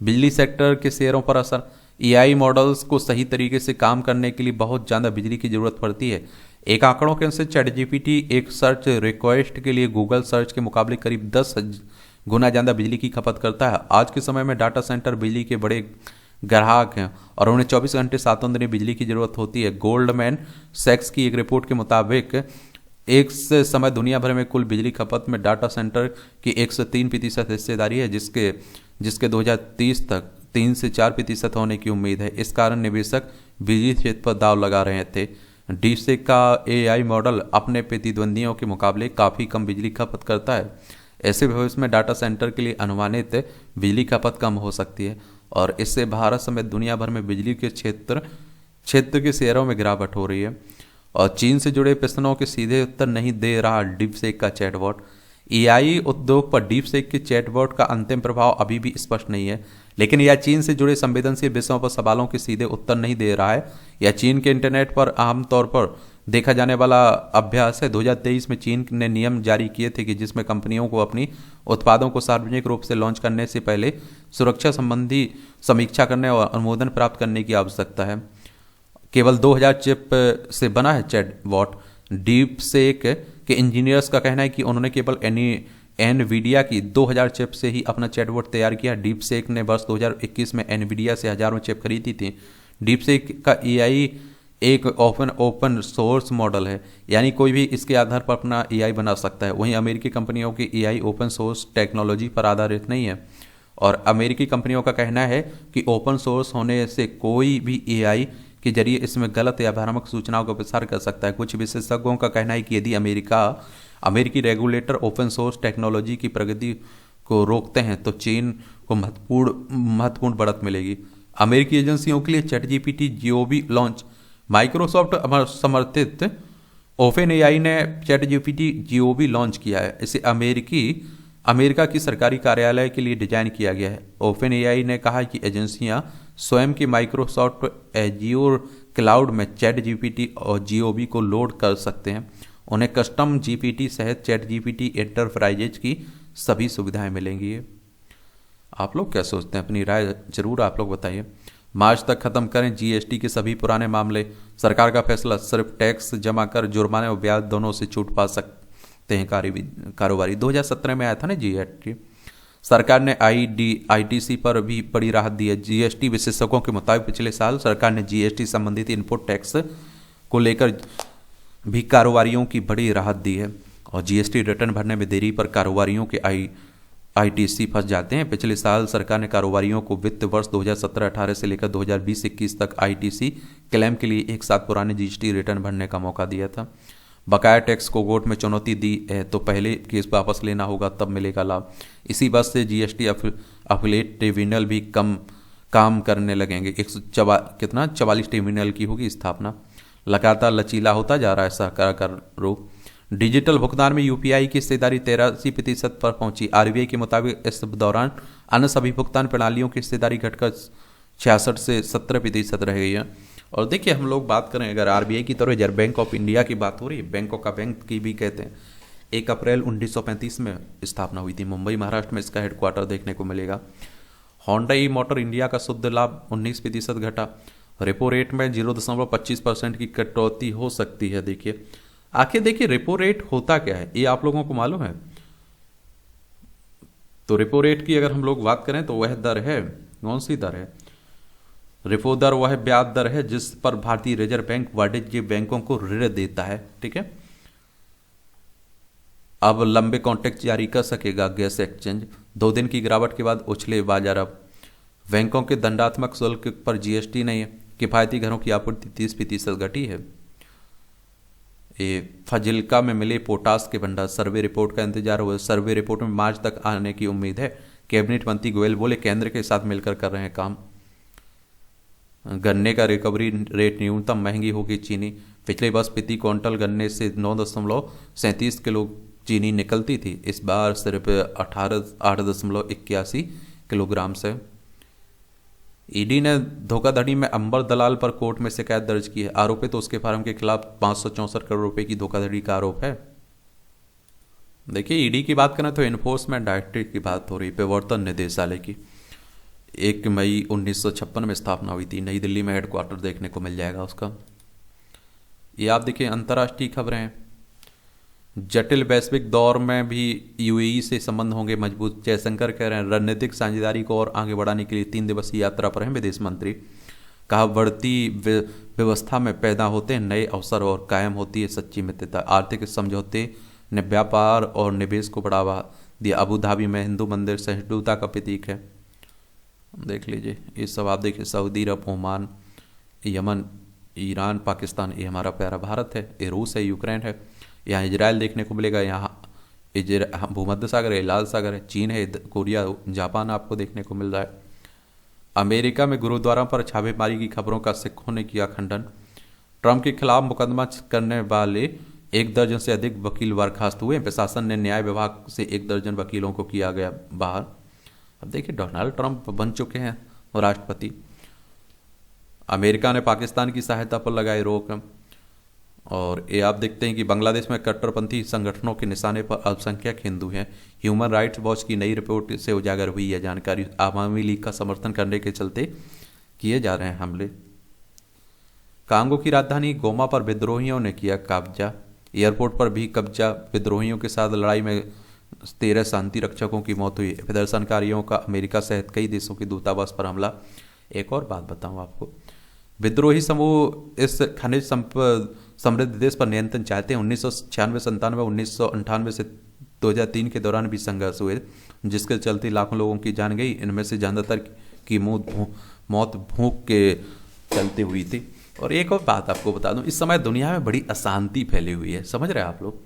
बिजली सेक्टर के शेयरों पर असर। एआई मॉडल्स को सही तरीके से काम करने के लिए बहुत ज़्यादा बिजली की ज़रूरत पड़ती है। एक आंकड़ों के अनुसार ChatGPT एक सर्च रिक्वेस्ट के लिए गूगल सर्च के मुकाबले करीब 10 गुना ज़्यादा बिजली की खपत करता है। आज के समय में डाटा सेंटर बिजली के बड़े ग्राहक हैं और उन्हें 24 घंटे सातों दिन बिजली की ज़रूरत होती है। गोल्डमैन सैक्स की एक रिपोर्ट के मुताबिक एक से समय दुनिया भर में कुल बिजली खपत में डाटा सेंटर की 103% हिस्सेदारी है, जिसके 2030 तक 3 से 4% होने की उम्मीद है। इस कारण निवेशक बिजली क्षेत्र पर दाव लगा रहे थे। डीपसीक का एआई मॉडल अपने प्रतिद्वंदियों के मुकाबले काफ़ी कम बिजली खपत करता है। ऐसे भविष्य में डाटा सेंटर के लिए अनुमानित बिजली खपत कम हो सकती है और इससे भारत समेत दुनिया भर में बिजली के क्षेत्र के शेयरों में गिरावट हो रही है। और चीन से जुड़े प्रश्नों के सीधे उत्तर नहीं दे रहा डीपसीक का चैटबॉट। एआई उद्योग पर डीपसीक के चैटबॉट का अंतिम प्रभाव अभी भी स्पष्ट नहीं है, लेकिन यह चीन से जुड़े संवेदनशील विषयों पर सवालों के सीधे उत्तर नहीं दे रहा है। यह चीन के इंटरनेट पर आमतौर पर देखा जाने वाला अभ्यास है। 2023 में चीन ने नियम जारी किए थे कि जिसमें कंपनियों को अपनी उत्पादों को सार्वजनिक रूप से लॉन्च करने से पहले सुरक्षा संबंधी समीक्षा करने और अनुमोदन प्राप्त करने की आवश्यकता है। केवल 2000 चिप से बना है चैटबॉट। डीपसीक के इंजीनियर्स का कहना है कि उन्होंने केवल एनवीडिया की 2000 चिप से ही अपना चैटबॉट तैयार किया। डीपसीक ने वर्ष 2021 में एनवीडिया से हजारों चिप खरीदी थी। डीपसीक का एआई एक ओपन सोर्स मॉडल है, यानी कोई भी इसके आधार पर अपना एआई बना सकता है। वहीं अमेरिकी कंपनियों की एआई ओपन सोर्स टेक्नोलॉजी पर आधारित नहीं है और अमेरिकी कंपनियों का कहना है कि ओपन सोर्स होने से कोई भी एआई के जरिए इसमें गलत या भ्रामक सूचनाओं का प्रसार कर सकता है। कुछ विशेषज्ञों का कहना है कि यदि अमेरिकी रेगुलेटर ओपन सोर्स टेक्नोलॉजी की प्रगति को रोकते हैं तो चीन को महत्वपूर्ण बढ़त मिलेगी। अमेरिकी एजेंसियों के लिए ChatGPT GOB लॉन्च। माइक्रोसॉफ्ट समर्थित ओपन एआई ने ChatGPT GOB लॉन्च किया है। इसे अमेरिका की सरकारी कार्यालय के लिए डिजाइन किया गया है। ओपन एआई ने कहा कि एजेंसियां स्वयं की माइक्रोसॉफ्ट एज्योर क्लाउड में ChatGPT और GOB को लोड कर सकते हैं। उन्हें कस्टम GPT सहित ChatGPT एंटरप्राइजेज की सभी सुविधाएं मिलेंगी। आप लोग क्या सोचते हैं, अपनी राय जरूर आप लोग बताइए। मार्च तक खत्म करें जीएसटी के सभी पुराने मामले। सरकार का फैसला, सिर्फ टैक्स जमा कर जुर्माने और ब्याज दोनों से छूट पा सकते हैं कारोबारी। 2017 में आया था ना जीएसटी। सरकार ने आईटीसी पर भी बड़ी राहत दी है। जीएसटी विशेषज्ञों के मुताबिक पिछले साल सरकार ने जीएसटी संबंधित इनपुट टैक्स को लेकर भी कारोबारियों की बड़ी राहत दी है और जीएसटी रिटर्न भरने में देरी पर कारोबारियों के आईटीसी फंस जाते हैं। पिछले साल सरकार ने कारोबारियों को वित्त वर्ष 2017-18 से लेकर 2020-21 तक आईटीसी क्लेम के लिए एक साथ पुराने जीएसटी रिटर्न भरने का मौका दिया था। बकाया टैक्स को कोर्ट में चुनौती दी है तो पहले केस वापस लेना होगा, तब मिलेगा लाभ। इसी बात से जीएसटी अफिलिएट ट्रिब्यूनल भी काम करने लगेंगे। 44 ट्रिब्यूनल की होगी स्थापना। लगातार लचीला होता जा रहा है सरकार का रुख। डिजिटल भुगतान में यूपीआई की हिस्सेदारी 83% पर पहुंची। आरबीआई के मुताबिक इस दौरान अन्य सभी भुगतान प्रणालियों की हिस्सेदारी घटकर 66 से 17% रह गई है। और देखिए, हम लोग बात करें अगर आरबीआई की तरह रिजर्व बैंक ऑफ इंडिया की बात हो रही है, बैंकों का बैंक की भी कहते हैं। 1 अप्रैल 1935 में स्थापना हुई थी। मुंबई महाराष्ट्र में इसका हेडक्वार्टर देखने को मिलेगा। होंडा मोटर इंडिया का शुद्ध लाभ 19% घटा। रेपो रेट में 0.25% की कटौती हो सकती है। देखिए आखिर देखिए रेपो रेट होता क्या है, ये आप लोगों को मालूम है? तो रेपो रेट की अगर हम लोग बात करें तो वह दर है, कौन सी दर है? रेपो दर वह ब्याज दर है जिस पर भारतीय रिजर्व बैंक वाणिज्यिक बैंकों को ऋण देता है। ठीक है, अब लंबे कॉन्ट्रैक्ट जारी कर सकेगा गैस एक्सचेंज। 2 दिन की गिरावट के बाद उछले बाजार। अब बैंकों के दंडात्मक शुल्क पर जीएसटी नहीं है। किफायती घरों की आपूर्ति 30% घटी है। ये फाजिल्का में मिले पोटास के भंडार, सर्वे रिपोर्ट का इंतजार हुआ। सर्वे रिपोर्ट में मार्च तक आने की उम्मीद है। कैबिनेट मंत्री गोयल बोले केंद्र के साथ मिलकर कर रहे हैं काम। गन्ने का रिकवरी रेट न्यूनतम, महंगी होगी चीनी। पिछले वर्ष प्रति क्विंटल गन्ने से 9.37 किलो चीनी निकलती थी, इस बार सिर्फ 8.81 किलोग्राम से। ईडी ने धोखाधड़ी में अंबर दलाल पर कोर्ट में शिकायत दर्ज की है। आरोपित तो उसके फार्म के खिलाफ 564 करोड़ रुपए की धोखाधड़ी का आरोप है। देखिए, ईडी की बात करें तो एनफोर्समेंट डायरेक्टरेट की बात हो रही है, प्रवर्तन निदेशालय की। 1 मई 1956 में स्थापना हुई थी। नई दिल्ली में हेडक्वार्टर देखने को मिल जाएगा उसका। ये आप देखिए अंतर्राष्ट्रीय खबरें हैं। जटिल वैश्विक दौर में भी यूएई से संबंध होंगे मजबूत, जयशंकर कह रहे हैं। रणनीतिक साझेदारी को और आगे बढ़ाने के लिए 3 दिवसीय यात्रा पर हैं विदेश मंत्री। कहा बढ़ती व्यवस्था में पैदा होते हैं नए अवसर और कायम होती है सच्ची मित्रता। आर्थिक समझौते ने व्यापार और निवेश को बढ़ावा दिया। अबू धाबी में हिंदू मंदिर सहिष्णुता का प्रतीक है। देख लीजिए ये सब आप देखिए। सऊदी अरब, ओमान, यमन, ईरान, पाकिस्तान, ये हमारा प्यारा भारत है। ये रूस है, यूक्रेन है। यहाँ इजराइल देखने को मिलेगा। यहाँ भूमध्य सागर है, लाल सागर है। चीन है, कोरिया, जापान आपको देखने को मिल रहा है। अमेरिका में गुरुद्वारा पर छापेमारी की खबरों का सिखों ने किया खंडन। ट्रंप के खिलाफ मुकदमा करने वाले 1 दर्जन से अधिक वकील बर्खास्त हुए। प्रशासन ने न्याय विभाग से 1 दर्जन वकीलों को किया गया बाहर। अब देखिए डोनाल्ड ट्रंप बन चुके हैं राष्ट्रपति। अमेरिका ने पाकिस्तान की सहायता पर लगाई रोक। और ये आप देखते हैं कि बांग्लादेश में कट्टरपंथी संगठनों के निशाने पर अल्पसंख्यक हिंदू हैं। ह्यूमन राइट्स वॉच की नई रिपोर्ट से उजागर हुई है जानकारी। आवामी लीग का समर्थन करने के चलते किए जा रहे हैं हमले। कांगो की राजधानी गोमा पर विद्रोहियों ने किया कब्जा। एयरपोर्ट पर भी कब्जा। विद्रोहियों के साथ लड़ाई में 13 शांति रक्षकों की मौत हुई। प्रदर्शनकारियों का अमेरिका सहित कई देशों के दूतावास पर हमला। एक और बात बताऊं आपको, विद्रोही समूह इस खनिज समृद्ध देश पर नियंत्रण चाहते हैं। 1996-97, 1998 से 2003 के दौरान भी संघर्ष हुए, जिसके चलते लाखों लोगों की जान गई। इनमें से ज़्यादातर की मौत भूख के चलते हुई थी। और एक और बात आपको बता दूं, इस समय दुनिया में बड़ी अशांति फैली हुई है, समझ रहे हैं आप लोग।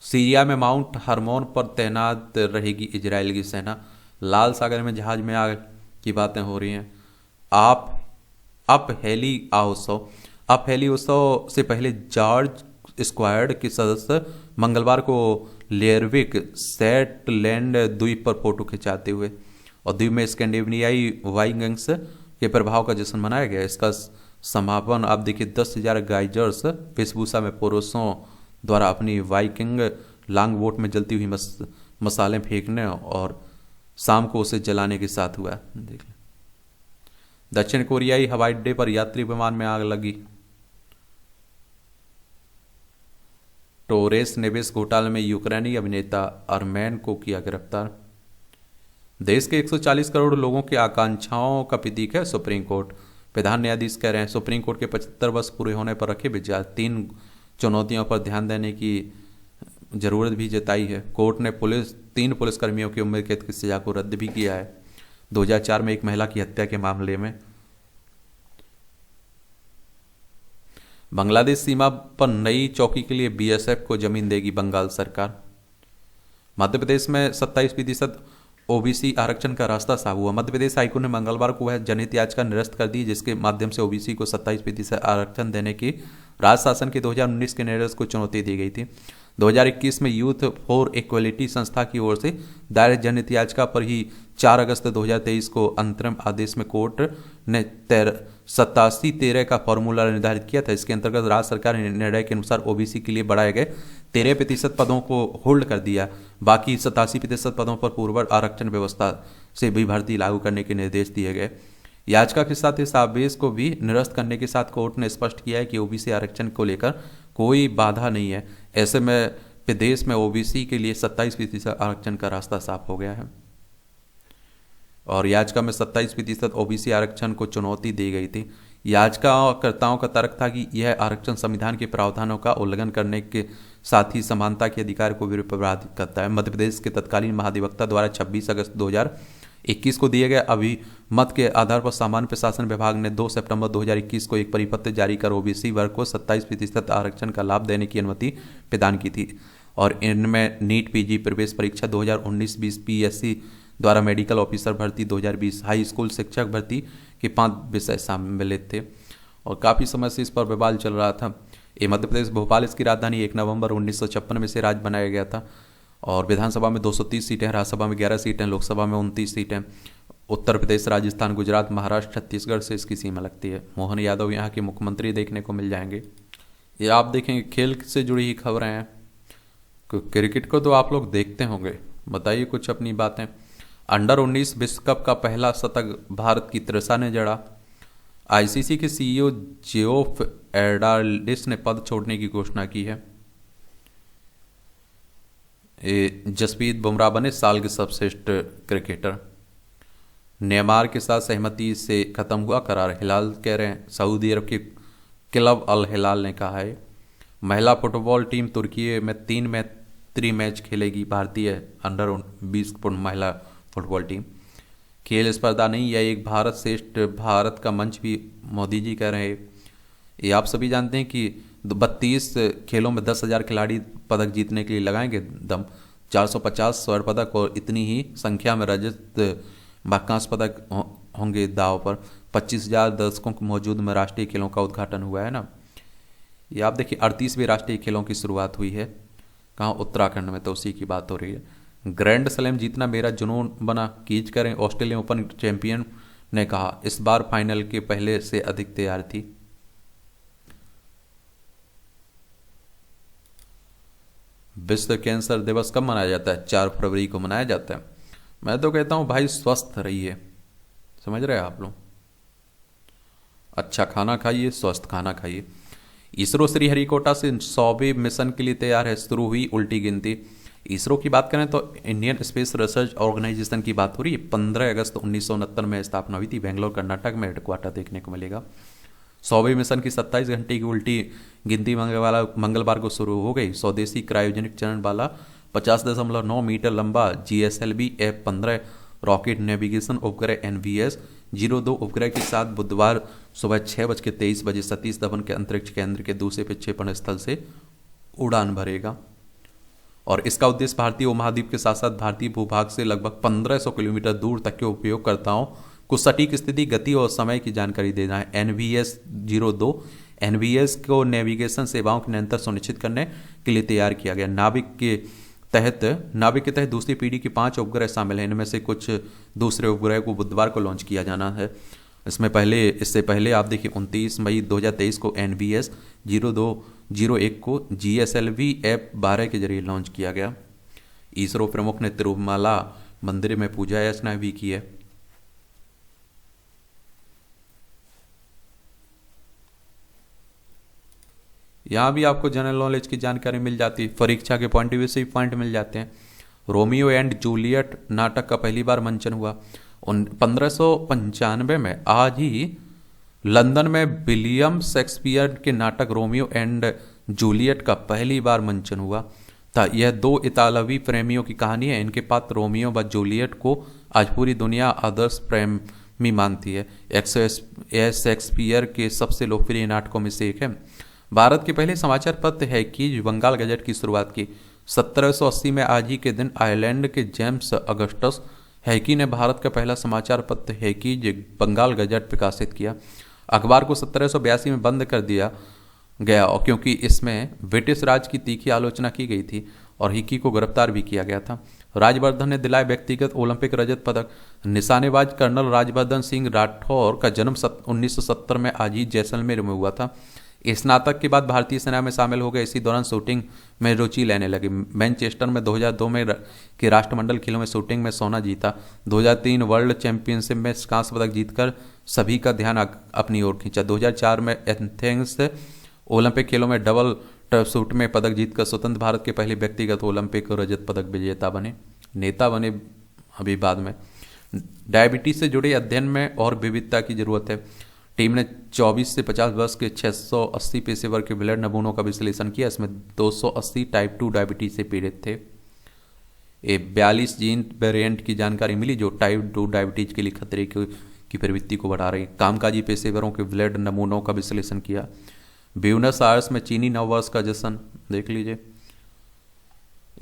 सीरिया में माउंट हरमोन पर तैनात रहेगी इजराइल की सेना। लाल सागर में जहाज में आग की बातें हो रही हैं। अप हेली उत्सव से पहले जॉर्ज स्क्वायर्ड के सदस्य मंगलवार को लेयरविक सेटलैंड द्वीप पर फोटो खिंचाते हुए। और द्वीप में स्कैंडिनेवियाई वाइकिंग्स के प्रभाव का जश्न मनाया गया। इसका समापन आप देखिए 10,000 गाइजर्स वेशभूषा में पुरुषों द्वारा अपनी वाइकिंग लॉन्ग बोट में जलती हुई मसालें फेंकने और शाम को उसे जलाने के साथ हुआ। देख लें। दक्षिण कोरियाई हवाई अड्डे पर यात्री विमान में आग लगी। टोरेस निवेश घोटाले में यूक्रेनी अभिनेता अरमैन को किया गिरफ्तार। देश के 140 करोड़ लोगों की आकांक्षाओं का प्रतीक है सुप्रीम कोर्ट। प्रधान न्यायाधीश कह रहे हैं सुप्रीम कोर्ट के 75 वर्ष पूरे होने पर रखे विचार। 3 चुनौतियों पर ध्यान देने की जरूरत भी जताई है। कोर्ट ने 3 पुलिसकर्मियों की उम्र कैद की सजा को रद्द भी किया है। 2004 में एक महिला की हत्या के मामले में। बांग्लादेश सीमा पर नई चौकी के लिए बीएसएफ को जमीन देगी बंगाल सरकार। मध्य प्रदेश में 27% ओबीसी आरक्षण का रास्ता साफ हुआ। मध्य प्रदेश हाईकोर्ट ने मंगलवार को वह जनहित याचिका निरस्त कर दी, जिसके माध्यम से ओबीसी को 27% आरक्षण देने की राज्य शासन के 2019 के निर्देश को चुनौती दी गई थी। 2021 में यूथ फॉर इक्वलिटी संस्था की ओर से दायर जनहित याचिका पर ही 4 अगस्त 2023 को अंतरिम आदेश में कोर्ट ने 87-13 का फॉर्मूला निर्धारित किया था। इसके अंतर्गत राज्य सरकार ने निर्णय के अनुसार ओबीसी के लिए बढ़ाए गए 13% पदों को होल्ड कर दिया। बाकी 87% पदों पर पूर्व आरक्षण व्यवस्था से भी भर्ती लागू करने के निर्देश दिए गए। याचिका के साथ इस आदेश को भी निरस्त करने के साथ कोर्ट ने स्पष्ट किया है कि ओबीसी आरक्षण को लेकर कोई बाधा नहीं है। ऐसे में प्रदेश में ओबीसी के लिए 27% आरक्षण का रास्ता साफ हो गया है। और याचिका में 27% ओबीसी आरक्षण को चुनौती दी गई थी। याचिकाकर्ताओं का तर्क था कि यह आरक्षण संविधान के प्रावधानों का उल्लंघन करने के साथ ही समानता के अधिकार को भी विवादित करता है। मध्य प्रदेश के तत्कालीन महाधिवक्ता द्वारा 26 अगस्त 2021 को दिए गए अभिमत के आधार पर सामान्य प्रशासन विभाग ने 2 सितंबर 2021 को एक परिपत्र जारी कर ओबीसी वर्ग को 27% आरक्षण का लाभ देने की अनुमति प्रदान की थी और इनमें नीट पीजी प्रवेश परीक्षा 2019-20 पीएससी द्वारा मेडिकल ऑफिसर भर्ती 2020 हाई स्कूल शिक्षक भर्ती के 5 विषय सम्मिलित थे और काफ़ी समय से इस पर विवाद चल रहा था। ये मध्य प्रदेश भोपाल इसकी राजधानी 1 नवंबर 1956 में से राज्य बनाया गया था और विधानसभा में 230 सीटें, राज्यसभा में 11 सीटें, लोकसभा में 29 सीटें। उत्तर प्रदेश, राजस्थान, गुजरात, महाराष्ट्र, छत्तीसगढ़ से इसकी सीमा लगती है। मोहन यादव यहाँ के मुख्यमंत्री देखने को मिल जाएंगे। ये आप देखेंगे खेल से जुड़ी ही खबरें हैं। क्रिकेट को तो आप लोग देखते होंगे, बताइए कुछ अपनी बातें। अंडर 19 विश्व कप का पहला शतक भारत की त्रिशा ने जड़ा। आईसीसी के सीईओ जियोफ एर्नाल्डिस ने पद छोड़ने की घोषणा की है। जसप्रीत बुमराह बने साल के सर्वश्रेष्ठ क्रिकेटर। नेमार के साथ सहमति से खत्म हुआ करार, हिलाल कह रहे हैं। सऊदी अरब के क्लब अल हिलाल ने कहा है। महिला फुटबॉल टीम तुर्की में 3 मैच खेलेगी। भारतीय अंडर 20 महिला फुटबॉल टीम। खेल स्पर्धा नहीं, यह एक भारत श्रेष्ठ भारत का मंच भी मोदी जी कह रहे हैं। ये आप सभी जानते हैं कि 32 खेलों में 10,000 खिलाड़ी पदक जीतने के लिए लगाएंगे दम। 450 स्वर्ण पदक और इतनी ही संख्या में रजत व कांस्य पदक होंगे दाव पर। 25,000 दर्शकों के मौजूद में राष्ट्रीय खेलों का उद्घाटन हुआ है ना। ये आप देखिए 38वें राष्ट्रीय खेलों की शुरुआत हुई है कहाँ, उत्तराखंड में, तो उसी की बात हो रही है। ग्रैंड स्लैम जीतना मेरा जुनून बना, कीज करें, ऑस्ट्रेलियन ओपन चैंपियन ने कहा। इस बार फाइनल के पहले से अधिक तैयार थी। विश्व कैंसर दिवस कब मनाया जाता है? 4 फरवरी को मनाया जाता है। मैं तो कहता हूं भाई स्वस्थ रहिए, समझ रहे हैं आप लोग। अच्छा खाना खाइए, स्वस्थ खाना खाइए। इसरो श्रीहरिकोटा से 100वें मिशन के लिए तैयार है। शुरू हुई उल्टी गिनती। इसरो की बात करें तो इंडियन स्पेस रिसर्च ऑर्गेनाइजेशन की बात हो रही है। 15 अगस्त 1969 में स्थापना हुई थी। बेंगलोर कर्नाटक में हेडक्वार्टर देखने को मिलेगा। 100वें मिशन की 27 घंटे की उल्टी गिनती मंगलवार को शुरू हो गई। स्वदेशी क्रायोजेनिक चरण वाला 50.9 मीटर लंबा GSLV F-15 रॉकेट नेविगेशन उपग्रह NVS-02 उपग्रह के साथ बुधवार सुबह 6:23 सतीश धवन के अंतरिक्ष केंद्र के दूसरे प्रक्षेपण स्थल से उड़ान भरेगा और इसका उद्देश्य भारतीय उपमहाद्वीप के साथ साथ भारतीय भूभाग से लगभग 1500 किलोमीटर दूर तक के उपयोगकर्ताओं को सटीक स्थिति, गति और समय की जानकारी देना है। NVS-02 NVS को नेविगेशन सेवाओं की निरंतर सुनिश्चित करने के लिए तैयार किया गया। नाविक के तहत दूसरी पीढ़ी के 5 उपग्रह शामिल हैं। इनमें से कुछ दूसरे उपग्रह को बुधवार को लॉन्च किया जाना है। इससे पहले आप देखिए 29 मई 2023 को NVS-0201 को GSLV F-12 के जरिए लॉन्च किया गया। इसरो प्रमुख ने तिरुमला मंदिर में पूजा अर्चना भी की है। यहाँ भी आपको जनरल नॉलेज की जानकारी मिल जाती है। परीक्षा के पॉइंट व्यू से पॉइंट मिल जाते हैं। रोमियो एंड जूलियट नाटक का पहली बार मंचन हुआ 1595 में। आज ही लंदन में विलियम शेक्सपियर के नाटक रोमियो एंड जूलियट का पहली बार मंचन हुआ था। यह 2 इतालवी प्रेमियों की कहानी है। इनके पात्र रोमियो व जूलियट को आज पूरी दुनिया आदर्श प्रेमी मानती है। यह शेक्सपियर के सबसे लोकप्रिय नाटकों में से एक है। भारत के पहले समाचार पत्र हैकीज बंगाल गजट की शुरुआत की 1780 में। आज ही के दिन आयरलैंड के जेम्स अगस्टस हैकी ने भारत का पहला समाचार पत्र हैकीज बंगाल गजट प्रकाशित किया। अखबार को 1782 में बंद कर दिया गया और क्योंकि इसमें ब्रिटिश राज की तीखी आलोचना की गई थी और हिकी को गिरफ्तार भी किया गया था। राजवर्धन ने दिलाए व्यक्तिगत ओलंपिक रजत पदक। निशानेबाज कर्नल राजवर्धन सिंह राठौर का जन्म 1970 में आज ही जैसलमेर में हुआ था। स्नातक के बाद भारतीय सेना में शामिल हो गए। इसी दौरान शूटिंग में रुचि लेने लगे। मैनचेस्टर में 2002 में के राष्ट्रमंडल खेलों में शूटिंग में सोना जीता। 2003 वर्ल्ड चैंपियनशिप में कांस्य पदक जीतकर सभी का ध्यान अपनी ओर खींचा। 2004 में एथेंस ओलंपिक खेलों में डबल ट्रैप शूट में पदक जीतकर स्वतंत्र भारत के पहले व्यक्तिगत ओलंपिक रजत पदक विजेता बने। नेता बने अभी बाद में। डायबिटीज से जुड़े अध्ययन में और विविधता की जरूरत है। टीम ने 24 से 50 वर्ष के 680 पेशेवर के ब्लड नमूनों का विश्लेषण किया। इसमें 280 टाइप 2 डायबिटीज से पीड़ित थे। 42 जीन वेरिएंट की जानकारी मिली जो टाइप 2 डायबिटीज के लिए खतरे की प्रवृत्ति को बढ़ा रही। कामकाजी पेशेवरों के ब्लड नमूनों का विश्लेषण किया। ब्यूनस आयर्स में चीनी नववर्ष का जश्न देख लीजिए।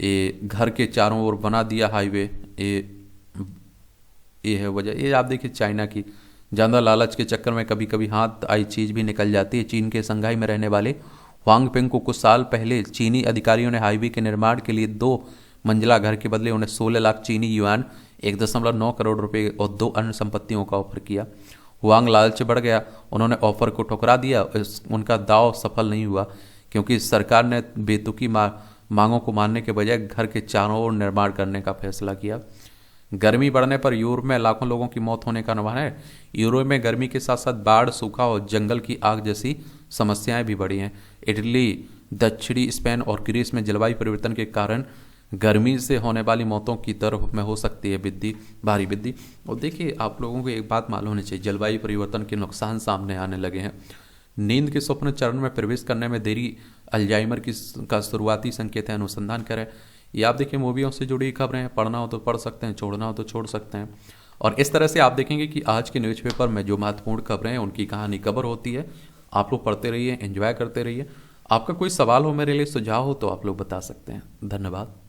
ये घर के चारों ओर बना दिया हाईवे, ये है वजह। ये आप देखिए चाइना की ज़्यादा लालच के चक्कर में कभी कभी हाथ आई चीज़ भी निकल जाती है। चीन के संघाई में रहने वाले वांग पेंग को कुछ साल पहले चीनी अधिकारियों ने हाईवे के निर्माण के लिए 2 मंजिला घर के बदले उन्हें 16 लाख चीनी युआन 1.9 करोड़ रुपए और 2 अन्य संपत्तियों का ऑफर किया। वांग लालच बढ़ गया, उन्होंने ऑफर को ठुकरा दिया। उनका दाव सफल नहीं हुआ क्योंकि सरकार ने बेतुकी मांगों को मानने के बजाय घर के चारों ओर निर्माण करने का फैसला किया। गर्मी बढ़ने पर यूरोप में लाखों लोगों की मौत होने का अनुमान है। यूरोप में गर्मी के साथ साथ बाढ़, सूखा और जंगल की आग जैसी समस्याएं भी बढ़ी हैं। इटली, दक्षिणी स्पेन और ग्रीस में जलवायु परिवर्तन के कारण गर्मी से होने वाली मौतों की दर में हो सकती है वृद्धि, भारी वृद्धि। और देखिए आप लोगों को एक बात मालूम होनी चाहिए, जलवायु परिवर्तन के नुकसान सामने आने लगे हैं। नींद के स्वप्न चरण में प्रवेश करने में देरी अल्जाइमर का शुरुआती संकेत है, अनुसंधान करें। ये आप देखिए मूवियों से जुड़ी खबरें हैं, पढ़ना हो तो पढ़ सकते हैं, छोड़ना हो तो छोड़ सकते हैं। और इस तरह से आप देखेंगे कि आज के न्यूज़पेपर में जो महत्वपूर्ण खबरें हैं उनकी कहानी कवर होती है। आप लोग पढ़ते रहिए, एंजॉय करते रहिए। आपका कोई सवाल हो मेरे लिए, सुझाव हो तो आप लोग बता सकते हैं। धन्यवाद।